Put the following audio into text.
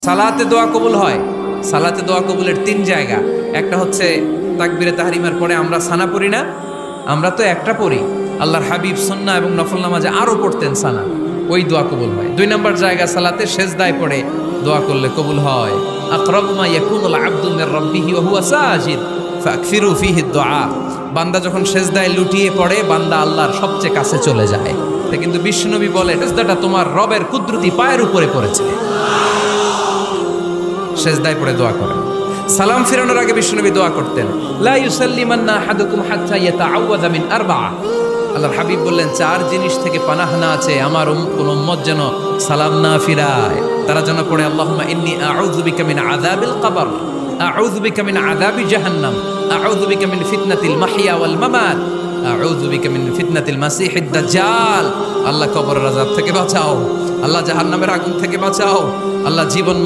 সালাতে দোয়া কবুল হয়। সালাতে দোয়া কবুলের 3 জায়গা। একটা হচ্ছে তাকবীরে তাহরিমার পরে আমরা সানা পড়ি না, আমরা তো একটা পড়ি। আল্লাহর হাবিব সুন্নাহ এবং নফল নামাজে আরো পড়তেন সানা, ওই দোয়া কবুল হয়। 2 নম্বর জায়গা সালাতে সেজদায় পড়ে দোয়া করলে কবুল হয়। আকরাবু মা ইয়াকুনুল আবদু মির রাব্বিহি ওয়া হুয়া সাজিদ ফাকফিরু ফিহি দুআ। বান্দা যখন সেজদায় লুটিয়ে পড়ে বান্দা আল্লাহর সবচেয়ে কাছে চলে যায়। তা কিন্তু বিশ্বনবী বলে সেজদাটা তোমার রবের কুদরতি পায়ের উপরে পড়েছে। সেজদায় পড়ে দোয়া করেন। সালাম ফিরানোর আগে বিশ্বনবী দোয়া করতেন, লা ইউসাল্লিমান্না আহাদুকুম হাত্তা ইয়াতাআওয়াযা মিন আরবা'a। আল্লাহর হাবিব বললেন 4 জিনিস থেকে পানাহ না আছে আমার কোন উম্মত যেন সালাম না ফিরায়। তারা যেন পড়ে আল্লাহুম্মা ইন্নী আউযু বিকা মিন আযাবিল কবর, আউযু বিকা মিন আযাবি জাহান্নাম, আউযু বিকা মিন ফিতনাতিল মাহইয়া ওয়াল মামাত, আউযু বিকা মিন ফিতনাতিল মাসিহিদ দাজ্জাল। আল্লাহ কবরের আযাব থেকে বাঁচাও, আল্লাহ জাহান্নামের আগুন থেকে বাঁচাও, আল্লাহ জীবন